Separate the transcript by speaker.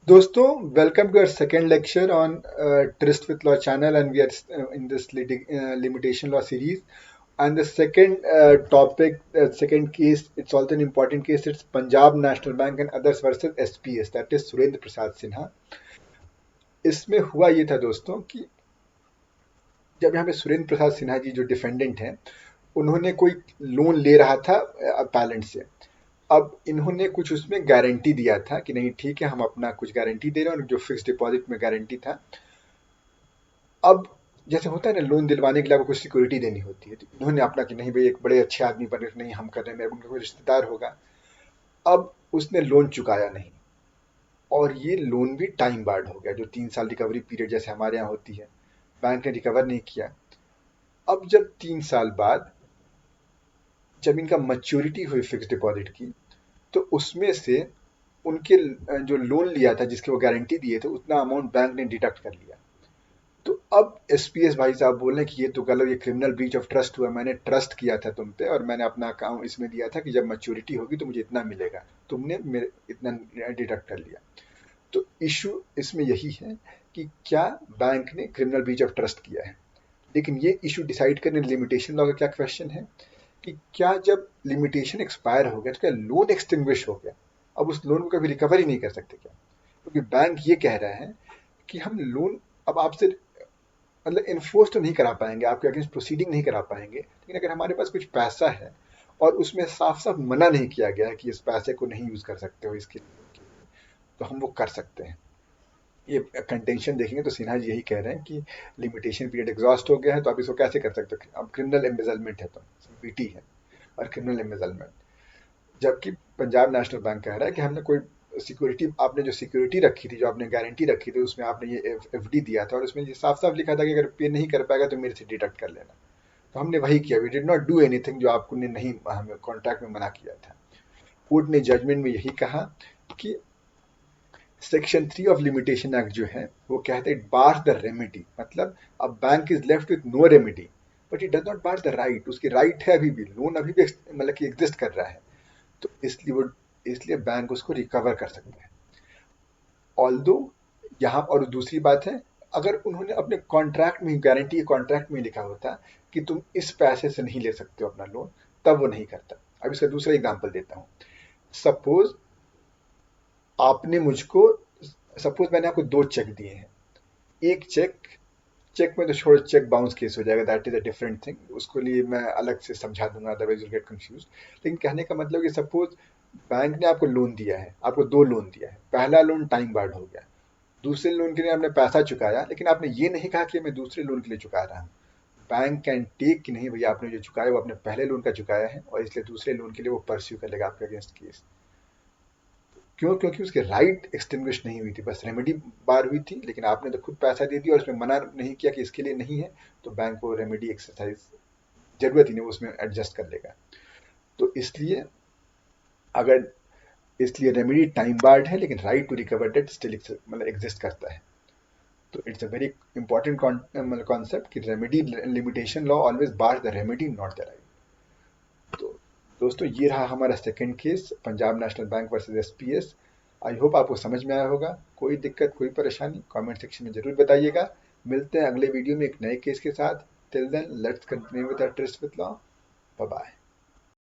Speaker 1: दोस्तों, welcome to our second lecture on Tryst with Law channel, and we are in this limitation law series. And the second topic, second case, it's also an important case. It's Punjab National Bank and others versus SPS, that is Surendra Prasad Sinha. इसमें हुआ ये था दोस्तों कि जब यहाँ पे सुरेंद्र प्रसाद सिन्हा जी जो डिफेंडेंट हैं, उन्होंने कोई लोन ले रहा था अपैलेंट से. अब इन्होंने कुछ उसमें गारंटी दिया था कि नहीं ठीक है, हम अपना कुछ गारंटी दे रहे हैं, और जो फिक्स डिपॉजिट में गारंटी था. अब जैसे होता है ना, लोन दिलवाने के लिए आपको कुछ सिक्योरिटी देनी होती है, तो इन्होंने अपना कि नहीं भाई एक बड़े अच्छे आदमी बने, नहीं हम कर रहे हैं, उनका कोई रिश्तेदार होगा. अब उसने लोन चुकाया नहीं, और ये लोन भी टाइम बार्ड हो गया, जो 3 साल रिकवरी पीरियड जैसे हमारे यहाँ होती है. बैंक ने रिकवर नहीं किया. अब जब 3 साल बाद जब इनका मैच्योरिटी हुई फिक्स डिपॉजिट की, तो उसमें से उनके जो लोन लिया था, जिसके वो गारंटी दिए थे, उतना अमाउंट बैंक ने डिडक्ट कर लिया. तो अब एसपीएस भाई साहब बोल रहे हैं कि ये तो गलत, ये क्रिमिनल ब्रीच ऑफ ट्रस्ट हुआ. मैंने ट्रस्ट किया था तुम पे, और मैंने अपना अकाउंट इसमें दिया था कि जब मैच्योरिटी होगी तो मुझे इतना मिलेगा, तुमने मेरे इतना डिडक्ट कर लिया. तो इशू इसमें यही है कि क्या बैंक ने क्रिमिनल ब्रीच ऑफ ट्रस्ट किया है. लेकिन ये इशू डिसाइड करने दलिमिटेशन लॉ का क्या क्वेश्चन है कि क्या जब लिमिटेशन एक्सपायर हो गया तो क्या लोन एक्सटिंग्विश हो गया, अब उस लोन को कभी रिकवर ही नहीं कर सकते क्या. क्योंकि बैंक ये कह रहा है कि हम लोन अब आपसे मतलब इन्फोर्स तो नहीं करा पाएंगे, आपके अगेंस्ट प्रोसीडिंग नहीं करा पाएंगे, लेकिन अगर हमारे पास कुछ पैसा है और उसमें साफ साफ मना नहीं किया गया है कि इस पैसे को नहीं यूज कर सकते हो इसके लिए, तो हम वो कर सकते हैं. ये कंटेंशन देखेंगे तो सिन्हा जी यही कह रहे हैं कि लिमिटेशन पीरियड एग्जॉस्ट हो गया है, तो आप इसको कैसे कर सकते हो, अब क्रिमिनल एम्बेजलमेंट है, तो सीपीटी है और क्रिमिनल एम्बेजलमेंट. जबकि पंजाब नेशनल बैंक कह रहा है कि हमने कोई सिक्योरिटी, आपने जो सिक्योरिटी रखी थी, जो आपने गारंटी रखी थी, उसमें आपने ये एफडी दिया था, और उसमें ये साफ साफ लिखा था कि अगर पे नहीं कर पाएगा तो मेरे से डिडक्ट कर लेना. तो हमने वही किया, we did not do anything जो आपको ने नहीं हमें कॉन्ट्रैक्ट में मना किया था. कोर्ट ने जजमेंट में यही कहा कि सेक्शन 3 ऑफ लिमिटेशन एक्ट जो है वो कहते हैं इट बार्स द रेमेडी, मतलब अब bank is left with no remedy, but it does not bar the right. उसकी राइट है, अभी भी लोन अभी भी मतलब कि एग्जिस्ट कर रहा है, तो इसलिए बैंक उसको रिकवर कर सकता है. ऑल्दो यहाँ और दूसरी बात है, अगर उन्होंने अपने कॉन्ट्रैक्ट में, गारंटी कॉन्ट्रैक्ट में लिखा होता कि तुम इस पैसे से नहीं ले सकते हो अपना लोन, तब वो नहीं करता. अब इसका दूसरा एग्जांपल देता हूँ. सपोज आपने मुझको सपोज मैंने आपको 2 चेक दिए हैं. एक चेक चेक में तो छोड़ो, चेक बाउंस केस हो जाएगा, that is a different thing, उसको लिए मैं अलग से समझा दूंगा, अदरवाइज यू गेट कंफ्यूज. लेकिन कहने का मतलब कि सपोज बैंक ने आपको लोन दिया है, आपको 2 लोन दिया है. पहला लोन टाइम बार्ड हो गया, दूसरे लोन के लिए आपने पैसा चुकाया, लेकिन आपने ये नहीं कहा कि मैं दूसरे लोन के लिए चुका रहा हूँ. बैंक कैन टेक कि नहीं भैया आपने जो चुकाया वो अपने पहले लोन का चुकाया है, और इसलिए दूसरे लोन के लिए वो परस्यू करेगा आपके अगेंस्ट केस. क्यों? क्योंकि उसकी राइट एक्सटिंग्विश नहीं हुई थी, बस रेमेडी बार हुई थी, लेकिन आपने तो खुद पैसा दे दिया और उसमें मना नहीं किया कि इसके लिए नहीं है, तो बैंक को रेमेडी एक्सरसाइज जरूरत ही नहीं, उसमें एडजस्ट कर लेगा. तो इसलिए अगर इसलिए रेमेडी टाइम बार्ड है, लेकिन right to recover debt still मतलब एग्जिस्ट करता है. तो it's a very important concept कि remedy limitation law always bar the remedy, not the right. तो दोस्तों, ये रहा हमारा second case, Punjab National Bank versus SPS. I hope आपको समझ में आया होगा. कोई दिक्कत, कोई परेशानी कमेंट सेक्शन में जरूर बताइएगा. मिलते हैं अगले वीडियो में एक नए केस के साथ. Till then let's continue with our tryst with law. Bye bye.